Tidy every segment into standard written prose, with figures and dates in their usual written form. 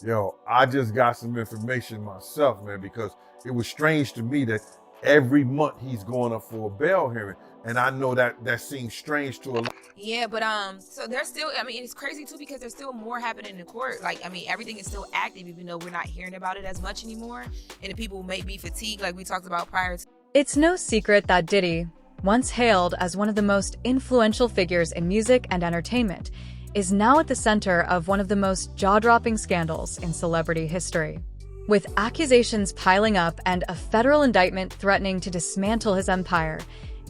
Yo, I just got some information myself, man, because it was strange to me that every month he's going up for a bail hearing. And I know that seems strange to a lot. Yeah, but so there's still, I mean, it's crazy too because there's still more happening in court. Like, I mean, everything is still active, even though we're not hearing about it as much anymore. And the people may be fatigued, like we talked about prior to. It's no secret that Diddy, once hailed as one of the most influential figures in music and entertainment, is now at the center of one of the most jaw-dropping scandals in celebrity history. With accusations piling up and a federal indictment threatening to dismantle his empire,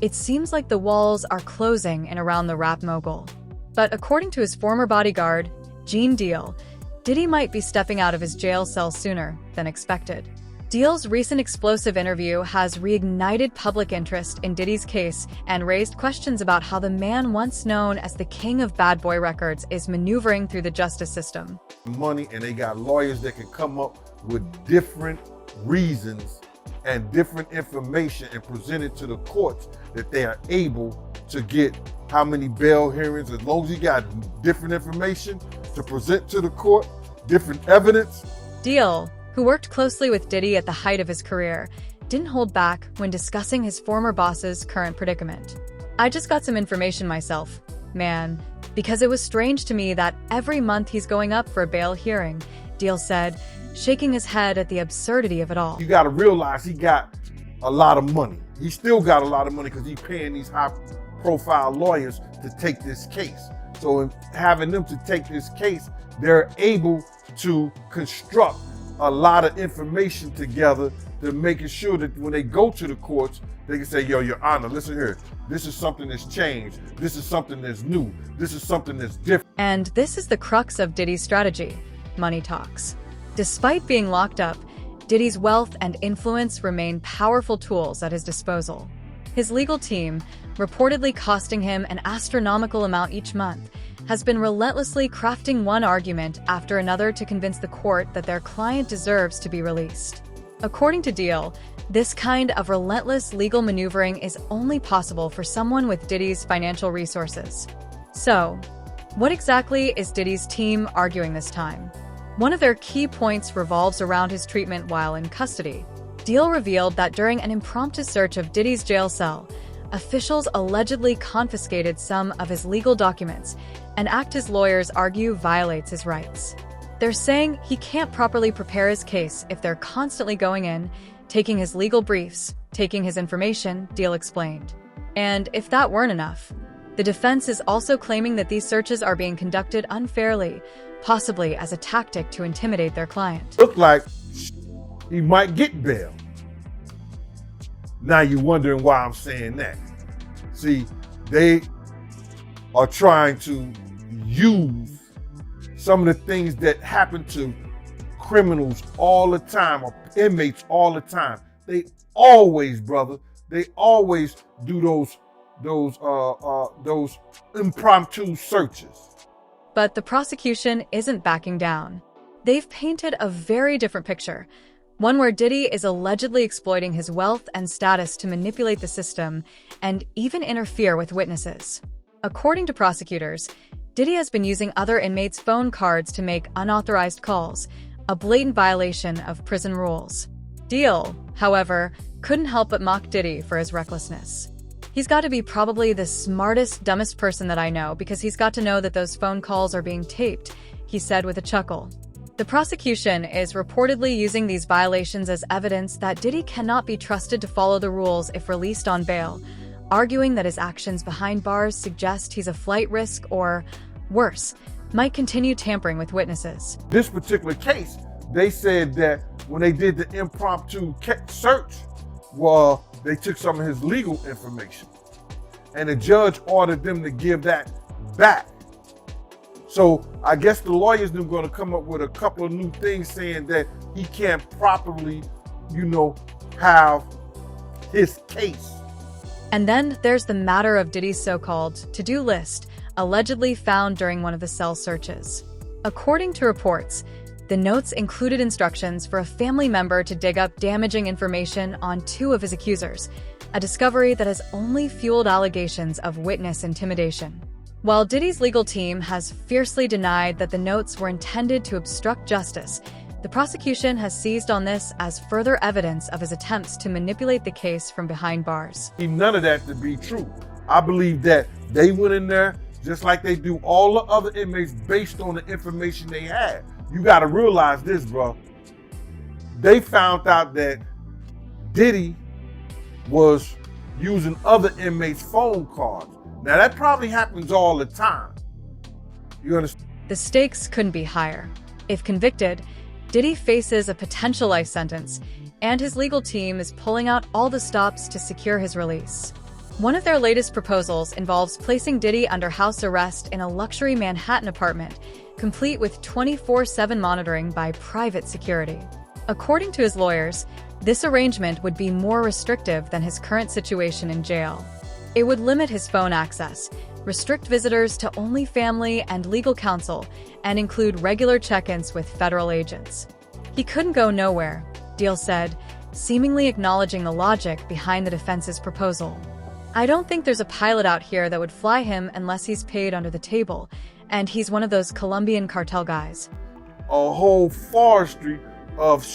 it seems like the walls are closing in around the rap mogul. But according to his former bodyguard, Gene Deal, Diddy might be stepping out of his jail cell sooner than expected. Deal's recent explosive interview has reignited public interest in Diddy's case and raised questions about how the man once known as the king of bad boy records is maneuvering through the justice system. Money, and they got lawyers that can come up with different reasons and different information and present it to the courts that they are able to get how many bail hearings, as long as you got different information to present to the court, different evidence. Deal, who worked closely with Diddy at the height of his career, didn't hold back when discussing his former boss's current predicament. "I just got some information myself, man, because it was strange to me that every month he's going up for a bail hearing," Deal said, shaking his head at the absurdity of it all. You gotta realize he got a lot of money. He still got a lot of money because he's paying these high-profile lawyers to take this case. So in having them to take this case, they're able to construct a lot of information together to making sure that when they go to the courts, they can say, yo, Your Honor, listen here. This is something that's changed. This is something that's new. This is something that's different. And this is the crux of Diddy's strategy: money talks. Despite being locked up, Diddy's wealth and influence remain powerful tools at his disposal. His legal team, reportedly costing him an astronomical amount each month, has been relentlessly crafting one argument after another to convince the court that their client deserves to be released. According to Deal, this kind of relentless legal maneuvering is only possible for someone with Diddy's financial resources. So, what exactly is Diddy's team arguing this time? One of their key points revolves around his treatment while in custody. Deal revealed that during an impromptu search of Diddy's jail cell, officials allegedly confiscated some of his legal documents, an act his lawyers argue violates his rights. They're saying he can't properly prepare his case if they're constantly going in, taking his legal briefs, taking his information, Deal explained. And if that weren't enough, the defense is also claiming that these searches are being conducted unfairly, possibly as a tactic to intimidate their client. Look like he might get bail. Now you're wondering why I'm saying that. See, they are trying to use some of the things that happen to criminals all the time, or inmates all the time. They always, brother, they always do those impromptu searches. But the prosecution isn't backing down. They've painted a very different picture, one where Diddy is allegedly exploiting his wealth and status to manipulate the system and even interfere with witnesses. According to prosecutors, Diddy has been using other inmates' phone cards to make unauthorized calls, a blatant violation of prison rules. Deal, however, couldn't help but mock Diddy for his recklessness. "He's got to be probably the smartest, dumbest person that I know because he's got to know that those phone calls are being taped," he said with a chuckle. The prosecution is reportedly using these violations as evidence that Diddy cannot be trusted to follow the rules if released on bail, arguing that his actions behind bars suggest he's a flight risk or, worse, might continue tampering with witnesses. This particular case, they said that when they did the impromptu search, well, they took some of his legal information, and the judge ordered them to give that back. So I guess the lawyers are going to come up with a couple of new things saying that he can't properly, have his case. And then there's the matter of Diddy's so-called to-do list, allegedly found during one of the cell searches. According to reports, the notes included instructions for a family member to dig up damaging information on two of his accusers, a discovery that has only fueled allegations of witness intimidation. While Diddy's legal team has fiercely denied that the notes were intended to obstruct justice, the prosecution has seized on this as further evidence of his attempts to manipulate the case from behind bars. None of that to be true. I believe that they went in there just like they do all the other inmates based on the information they had. You got to realize this, bro. They found out that Diddy was using other inmates' phone cards. Now, that probably happens all the time. You understand? The stakes couldn't be higher. If convicted, Diddy faces a potential life sentence, and his legal team is pulling out all the stops to secure his release. One of their latest proposals involves placing Diddy under house arrest in a luxury Manhattan apartment, complete with 24/7 monitoring by private security. According to his lawyers, this arrangement would be more restrictive than his current situation in jail. It would limit his phone access, restrict visitors to only family and legal counsel, and include regular check-ins with federal agents. He couldn't go nowhere, Deal said, seemingly acknowledging the logic behind the defense's proposal. I don't think there's a pilot out here that would fly him unless he's paid under the table, and he's one of those Colombian cartel guys. A whole forestry of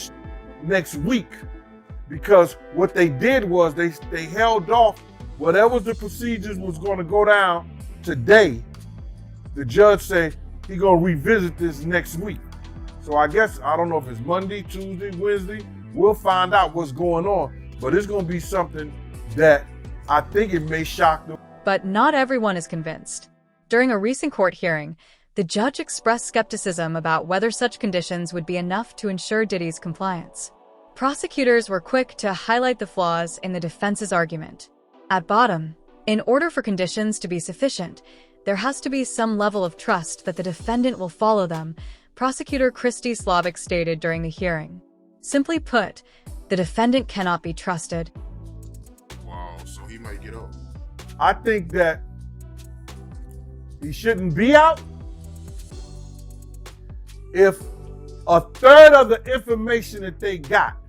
next week, because what they did was they held off whatever the procedures was going to go down today. The judge said he's going to revisit this next week. So I guess, I don't know if it's Monday, Tuesday, Wednesday. We'll find out what's going on. But it's going to be something that I think it may shock them. But not everyone is convinced. During a recent court hearing, the judge expressed skepticism about whether such conditions would be enough to ensure Diddy's compliance. Prosecutors were quick to highlight the flaws in the defense's argument. At bottom, in order for conditions to be sufficient, there has to be some level of trust that the defendant will follow them, Prosecutor Christy Slavic stated during the hearing. Simply put, the defendant cannot be trusted. Wow, so he might get out. I think that he shouldn't be out if a third of the information that they got,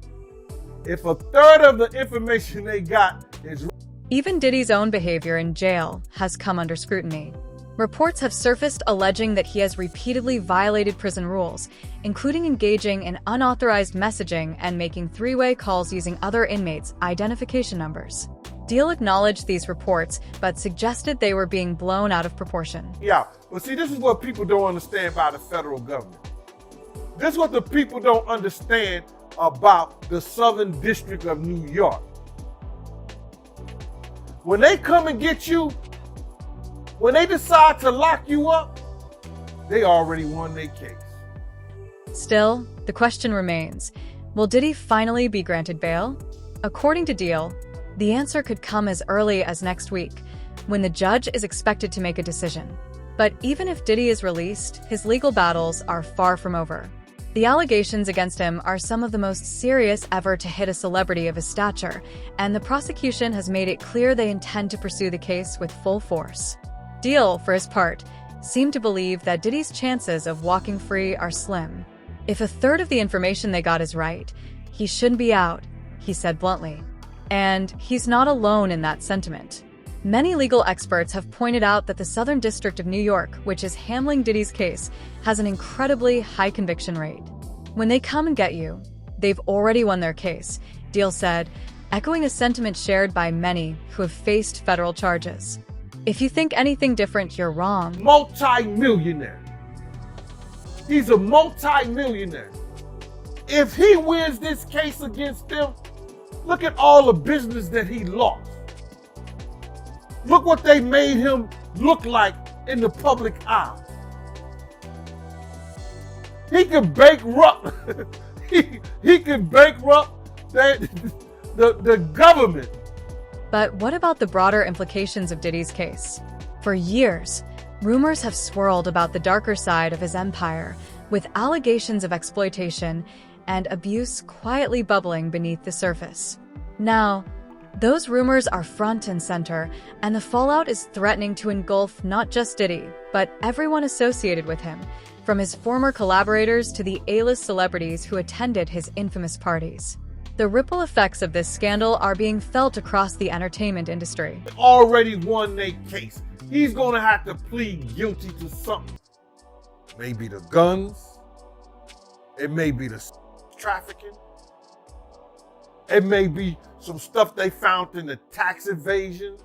is... Even Diddy's own behavior in jail has come under scrutiny. Reports have surfaced alleging that he has repeatedly violated prison rules, including engaging in unauthorized messaging and making three-way calls using other inmates' identification numbers. Deal acknowledged these reports, but suggested they were being blown out of proportion. Yeah, but see, this is what people don't understand about the federal government. This is what the people don't understand about the Southern District of New York. When they come and get you, when they decide to lock you up, they already won their case. Still, the question remains, will Diddy finally be granted bail? According to Deal, the answer could come as early as next week, when the judge is expected to make a decision. But even if Diddy is released, his legal battles are far from over. The allegations against him are some of the most serious ever to hit a celebrity of his stature, and the prosecution has made it clear they intend to pursue the case with full force. Deal, for his part, seemed to believe that Diddy's chances of walking free are slim. If a third of the information they got is right, he shouldn't be out, he said bluntly. And he's not alone in that sentiment. Many legal experts have pointed out that the Southern District of New York, which is handling Diddy's case, has an incredibly high conviction rate. When they come and get you, they've already won their case, Deal said, echoing a sentiment shared by many who have faced federal charges. If you think anything different, you're wrong. Multi-millionaire. He's a multi-millionaire. If he wins this case against them, look at all the business that he lost. Look what they made him look like in the public eye. He could bankrupt. he could bankrupt the government. But what about the broader implications of Diddy's case? For years, rumors have swirled about the darker side of his empire, with allegations of exploitation and abuse quietly bubbling beneath the surface. Now, those rumors are front and center, and the fallout is threatening to engulf not just Diddy, but everyone associated with him, from his former collaborators to the A-list celebrities who attended his infamous parties. The ripple effects of this scandal are being felt across the entertainment industry. They already won their case. he's gonna have to plead guilty to something. Maybe the guns, it may be the trafficking, it may be some stuff they found in the tax evasion.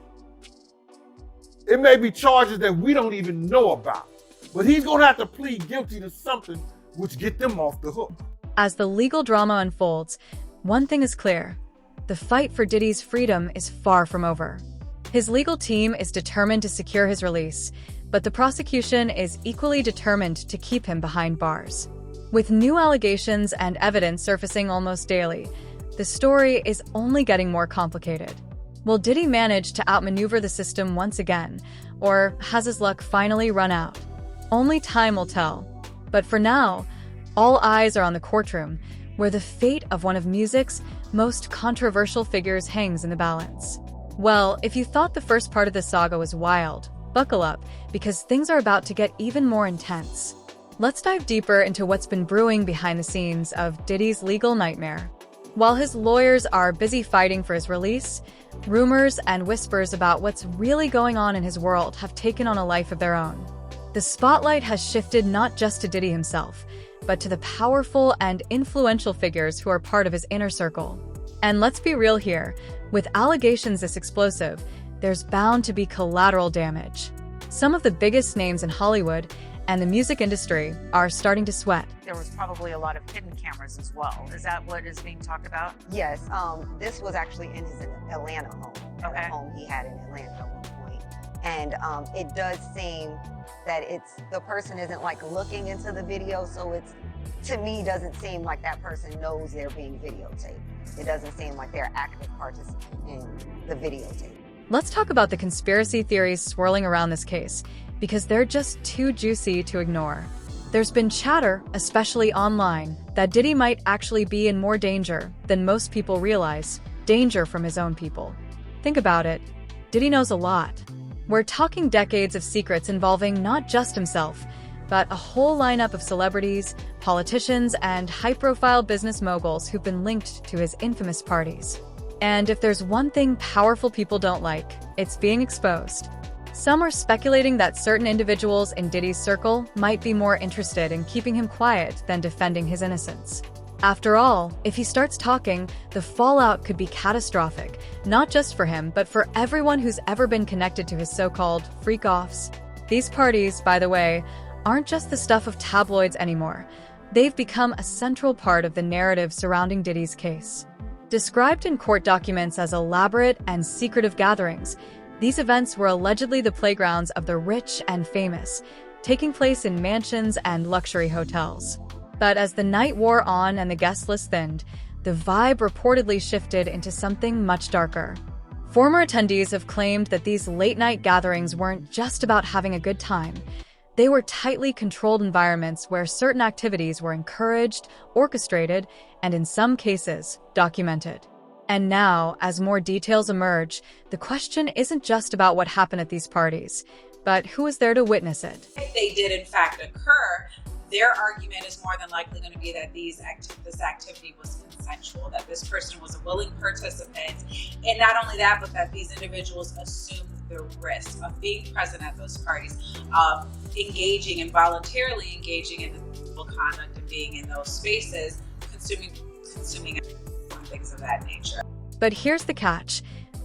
It may be charges that we don't even know about. But he's gonna have to plead guilty to something which get them off the hook. As the legal drama unfolds, one thing is clear. The fight for Diddy's freedom is far from over. His legal team is determined to secure his release, but the prosecution is equally determined to keep him behind bars. With new allegations and evidence surfacing almost daily, the story is only getting more complicated. Will Diddy manage to outmaneuver the system once again, or has his luck finally run out? Only time will tell. But for now, all eyes are on the courtroom, where the fate of one of music's most controversial figures hangs in the balance. Well, if you thought the first part of this saga was wild, buckle up, because things are about to get even more intense. Let's dive deeper into what's been brewing behind the scenes of Diddy's legal nightmare. While his lawyers are busy fighting for his release, rumors and whispers about what's really going on in his world have taken on a life of their own. The spotlight has shifted not just to Diddy himself, but to the powerful and influential figures who are part of his inner circle. And let's be real here, with allegations this explosive, there's bound to be collateral damage. Some of the biggest names in Hollywood and the music industry are starting to sweat. There was probably a lot of hidden cameras as well. Is that what is being talked about? Yes, this was actually in his Atlanta home, Okay. the home he had in Atlanta at one point. And it does seem that the person isn't like looking into the video, so it's, to me, doesn't seem like that person knows they're being videotaped. It doesn't seem like they're active participants in the videotape. Let's talk about the conspiracy theories swirling around this case, because they're just too juicy to ignore. There's been chatter, especially online, that Diddy might actually be in more danger than most people realize, danger from his own people. Think about it. Diddy knows a lot. We're talking decades of secrets involving not just himself, but a whole lineup of celebrities, politicians, and high-profile business moguls who've been linked to his infamous parties. And if there's one thing powerful people don't like, it's being exposed. Some are speculating that certain individuals in Diddy's circle might be more interested in keeping him quiet than defending his innocence. After all, if he starts talking, the fallout could be catastrophic, not just for him, but for everyone who's ever been connected to his so-called freak-offs. These parties, by the way, aren't just the stuff of tabloids anymore. They've become a central part of the narrative surrounding Diddy's case. Described in court documents as elaborate and secretive gatherings, these events were allegedly the playgrounds of the rich and famous, taking place in mansions and luxury hotels. But as the night wore on and the guest list thinned, the vibe reportedly shifted into something much darker. Former attendees have claimed that these late-night gatherings weren't just about having a good time. They were tightly controlled environments where certain activities were encouraged, orchestrated, and in some cases, documented. And now, as more details emerge, the question isn't just about what happened at these parties, but who was there to witness it. If they did in fact occur, their argument is more than likely going to be that this activity was consensual, that this person was a willing participant, and not only that, but that these individuals assumed the risk of being present at those parties, engaging and voluntarily engaging in the conduct and being in those spaces, consuming things of that nature. But here's the catch.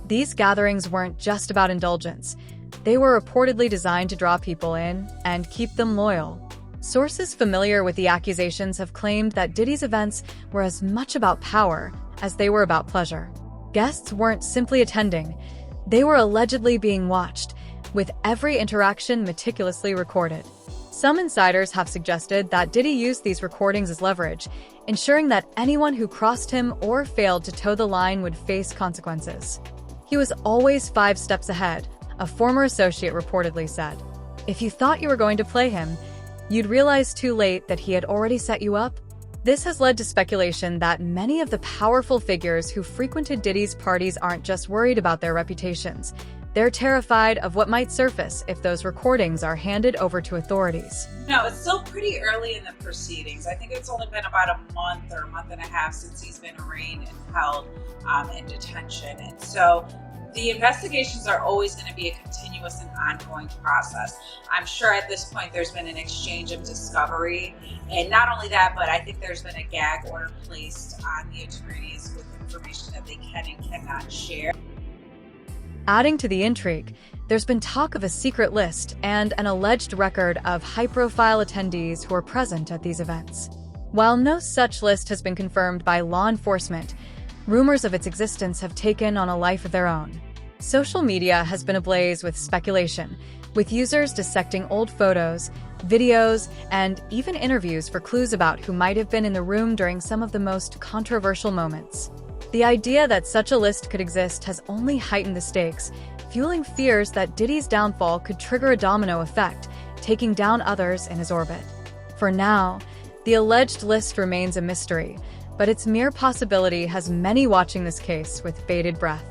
These gatherings weren't just about indulgence. They were reportedly designed to draw people in and keep them loyal. Sources familiar with the accusations have claimed that Diddy's events were as much about power as they were about pleasure. Guests weren't simply attending. They were allegedly being watched, with every interaction meticulously recorded. Some insiders have suggested that Diddy used these recordings as leverage, ensuring that anyone who crossed him or failed to toe the line would face consequences. He was always 5 steps ahead, a former associate reportedly said. If you thought you were going to play him, you'd realize too late that he had already set you up. This has led to speculation that many of the powerful figures who frequented Diddy's parties aren't just worried about their reputations. They're terrified of what might surface if those recordings are handed over to authorities. No, it's still pretty early in the proceedings. I think it's only been about a month or a month and a half since he's been arraigned and held in detention. And so The investigations are always going to be a continuous and ongoing process. I'm sure at this point there's been an exchange of discovery, and not only that, but I think there's been a gag order placed on the attorneys with information that they can and cannot share. Adding to the intrigue, there's been talk of a secret list and an alleged record of high-profile attendees who were present at these events. While no such list has been confirmed by law enforcement, rumors of its existence have taken on a life of their own. Social media has been ablaze with speculation, with users dissecting old photos, videos, and even interviews for clues about who might have been in the room during some of the most controversial moments. The idea that such a list could exist has only heightened the stakes, fueling fears that Diddy's downfall could trigger a domino effect, taking down others in his orbit. For now, the alleged list remains a mystery, but its mere possibility has many watching this case with bated breath.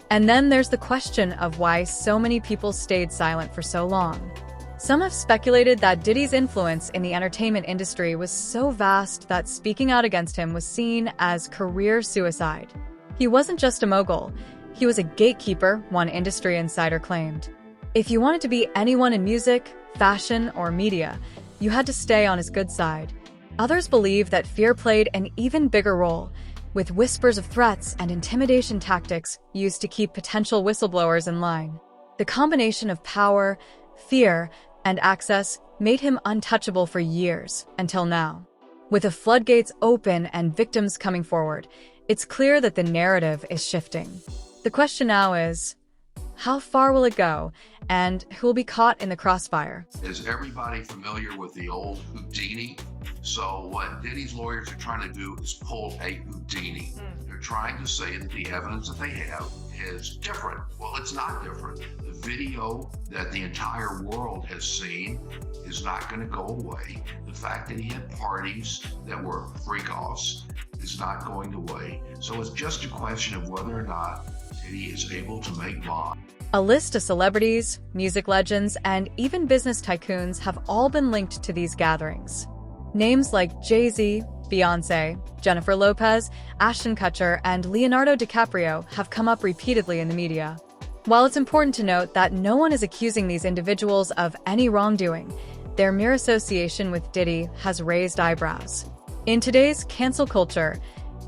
And then there's the question of why so many people stayed silent for so long. Some have speculated that Diddy's influence in the entertainment industry was so vast that speaking out against him was seen as career suicide. He wasn't just a mogul, he was a gatekeeper, one industry insider claimed. If you wanted to be anyone in music, fashion, or media, you had to stay on his good side. Others believe that fear played an even bigger role, with whispers of threats and intimidation tactics used to keep potential whistleblowers in line. The combination of power, fear, and access made him untouchable for years, until now. With the floodgates open and victims coming forward, it's clear that the narrative is shifting. The question now is, how far will it go, and who will be caught in the crossfire? Is everybody familiar with the old Houdini? So what Diddy's lawyers are trying to do is pull a Houdini. They're trying to say that the evidence that they have is different. Well, it's not different. The video that the entire world has seen is not going to go away. The fact that he had parties that were freak-offs is not going away. So it's just a question of whether or not Diddy is able to make bond. A list of celebrities, music legends, and even business tycoons have all been linked to these gatherings. Names like Jay-Z, Beyoncé, Jennifer Lopez, Ashton Kutcher, and Leonardo DiCaprio have come up repeatedly in the media. While it's important to note that no one is accusing these individuals of any wrongdoing, their mere association with Diddy has raised eyebrows. In today's cancel culture,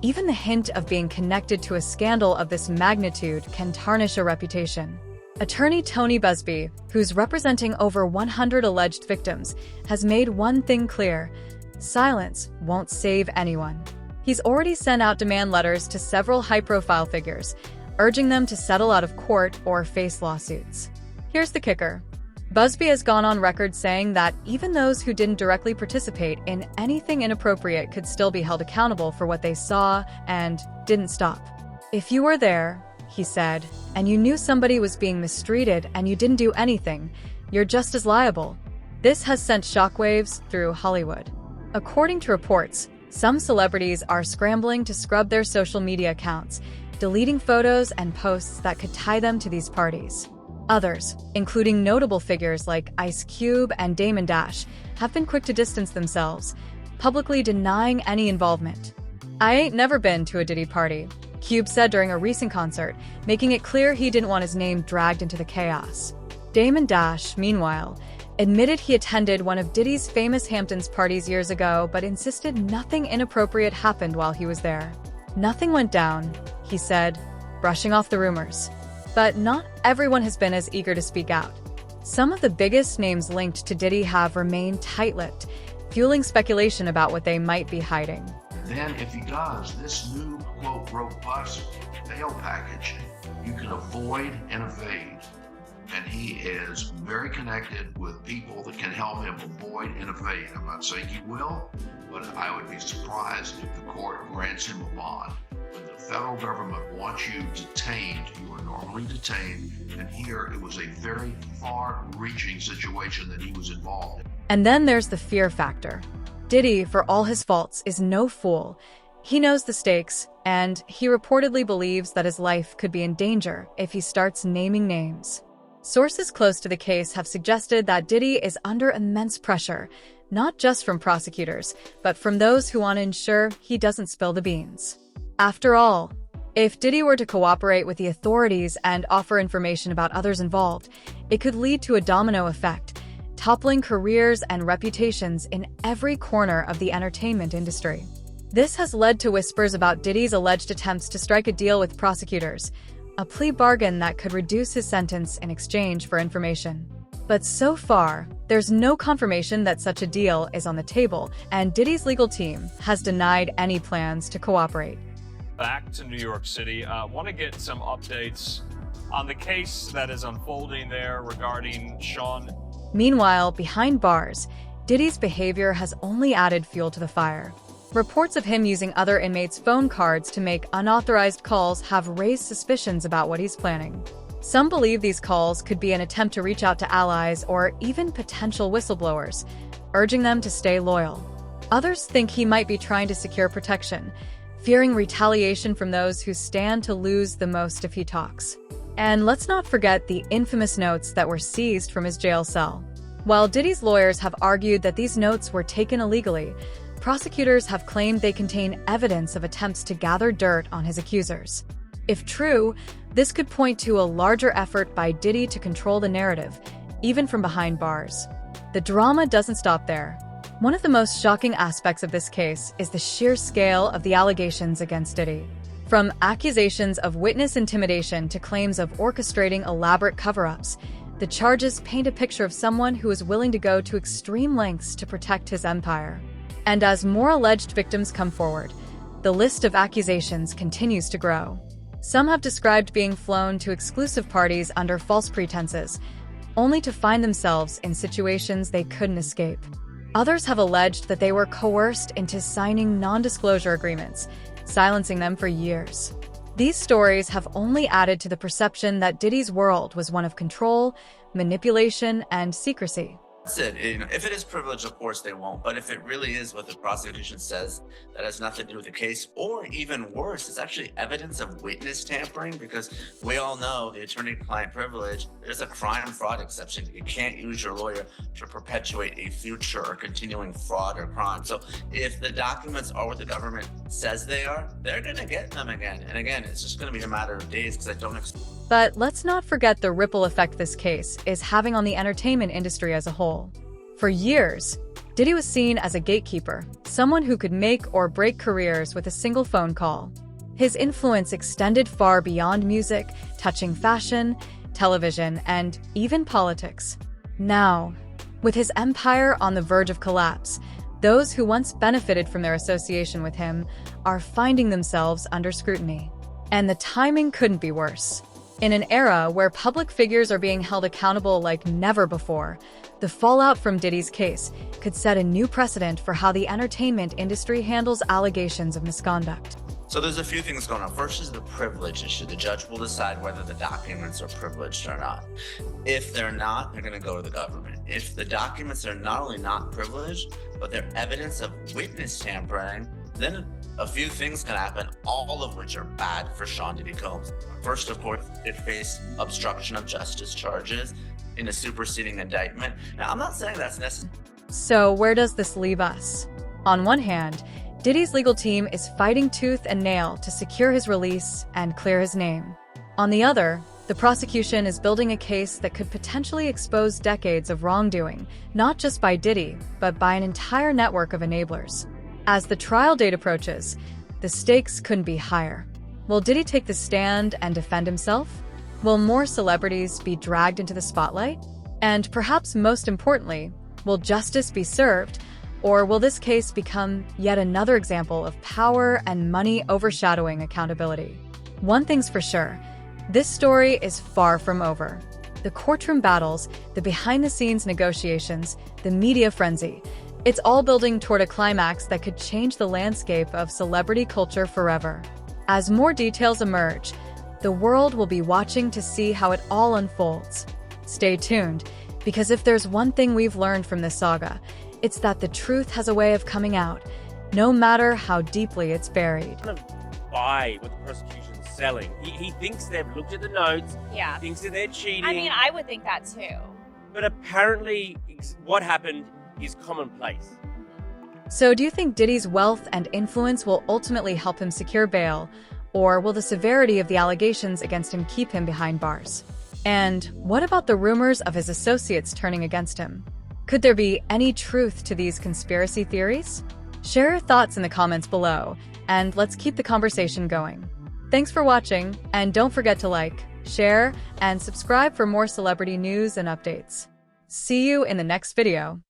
even the hint of being connected to a scandal of this magnitude can tarnish a reputation. Attorney Tony Busby, who's representing over 100 alleged victims, has made one thing clear: silence won't save anyone. He's already sent out demand letters to several high-profile figures, urging them to settle out of court or face lawsuits. Here's the kicker. Busby has gone on record saying that even those who didn't directly participate in anything inappropriate could still be held accountable for what they saw and didn't stop. If you were there, he said, and you knew somebody was being mistreated and you didn't do anything, you're just as liable. This has sent shockwaves through Hollywood. According to reports, some celebrities are scrambling to scrub their social media accounts, deleting photos and posts that could tie them to these parties. Others, including notable figures like Ice Cube and Damon Dash, have been quick to distance themselves, publicly denying any involvement. "I ain't never been to a Diddy party," Cube said during a recent concert, making it clear he didn't want his name dragged into the chaos. Damon Dash, meanwhile, admitted he attended one of Diddy's famous Hamptons parties years ago, but insisted nothing inappropriate happened while he was there. "Nothing went down," he said, brushing off the rumors. But not everyone has been as eager to speak out. Some of the biggest names linked to Diddy have remained tight-lipped, fueling speculation about what they might be hiding. Then if he does this new, quote, robust bail package, you can avoid and evade. And he is very connected with people that can help him avoid and evade. I'm not saying he will, but I would be surprised if the court grants him a bond. When the federal government wants you detained, you are normally detained, and here it was a very far-reaching situation that he was involved in. And then there's the fear factor. Diddy, for all his faults, is no fool. He knows the stakes, and he reportedly believes that his life could be in danger if he starts naming names. Sources close to the case have suggested that Diddy is under immense pressure, not just from prosecutors, but from those who want to ensure he doesn't spill the beans. After all, If Diddy were to cooperate with the authorities and offer information about others involved, it could lead to a domino effect, toppling careers and reputations in every corner of the entertainment industry. This has led to whispers about Diddy's alleged attempts to strike a deal with prosecutors, a plea bargain that could reduce his sentence in exchange for information. But so far, there's no confirmation that such a deal is on the table, and Diddy's legal team has denied any plans to cooperate. Back to New York City, I want to get some updates on the case that is unfolding there regarding Sean. Meanwhile, behind bars, Diddy's behavior has only added fuel to the fire. Reports of him using other inmates' phone cards to make unauthorized calls have raised suspicions about what he's planning. Some believe these calls could be an attempt to reach out to allies or even potential whistleblowers, urging them to stay loyal. Others think he might be trying to secure protection, fearing retaliation from those who stand to lose the most if he talks. And let's not forget the infamous notes that were seized from his jail cell. While Diddy's lawyers have argued that these notes were taken illegally, prosecutors have claimed they contain evidence of attempts to gather dirt on his accusers. If true, this could point to a larger effort by Diddy to control the narrative, even from behind bars. The drama doesn't stop there. One of the most shocking aspects of this case is the sheer scale of the allegations against Diddy. From accusations of witness intimidation to claims of orchestrating elaborate cover-ups, the charges paint a picture of someone who is willing to go to extreme lengths to protect his empire. And as more alleged victims come forward, the list of accusations continues to grow. Some have described being flown to exclusive parties under false pretenses, only to find themselves in situations they couldn't escape. Others have alleged that they were coerced into signing non-disclosure agreements, silencing them for years. These stories have only added to the perception that Diddy's world was one of control, manipulation, and secrecy. That's it. If it is privilege, of course they won't. But if it really is what the prosecution says, that has nothing to do with the case, or even worse, it's actually evidence of witness tampering, because we all know the attorney-client privilege, there's a crime fraud exception. You can't use your lawyer to perpetuate a future or continuing fraud or crime. So if the documents are what the government says they are, they're going to get them again. And again, it's just going to be a matter of days, because I don't expect. But let's not forget the ripple effect this case is having on the entertainment industry as a whole. For years, Diddy was seen as a gatekeeper, someone who could make or break careers with a single phone call. His influence extended far beyond music, touching fashion, television, and even politics. Now, with his empire on the verge of collapse, those who once benefited from their association with him are finding themselves under scrutiny. And the timing couldn't be worse. In an era where public figures are being held accountable like never before, the fallout from Diddy's case could set a new precedent for how the entertainment industry handles allegations of misconduct. So there's a few things going on. First is the privilege issue. The judge will decide whether the documents are privileged or not. If they're not, they're going to go to the government. If the documents are not only not privileged, but they're evidence of witness tampering, then a few things can happen, all of which are bad for Sean Diddy Combs. First, of course, it faced obstruction of justice charges in a superseding indictment. Now, I'm not saying that's necessary. So where does this leave us? On one hand, Diddy's legal team is fighting tooth and nail to secure his release and clear his name. On the other, the prosecution is building a case that could potentially expose decades of wrongdoing, not just by Diddy, but by an entire network of enablers. As the trial date approaches, the stakes couldn't be higher. Will Diddy take the stand and defend himself? Will more celebrities be dragged into the spotlight? And perhaps most importantly, will justice be served? Or will this case become yet another example of power and money overshadowing accountability? One thing's for sure, this story is far from over. The courtroom battles, the behind-the-scenes negotiations, the media frenzy, it's all building toward a climax that could change the landscape of celebrity culture forever. As more details emerge, the world will be watching to see how it all unfolds. Stay tuned, because if there's one thing we've learned from this saga, it's that the truth has a way of coming out, no matter how deeply it's buried. I don't buy what the prosecution's selling. He thinks they've looked at the notes, yeah. Thinks that they're cheating. I mean, I would think that too. But apparently, what happened is commonplace. So do you think Diddy's wealth and influence will ultimately help him secure bail, Or will the severity of the allegations against him keep him behind bars? And what about the rumors of his associates turning against him? Could there be any truth to these conspiracy theories? Share your thoughts in the comments below, and let's keep the conversation going. Thanks for watching, and don't forget to like, share, and subscribe for more celebrity news and updates. See you in the next video.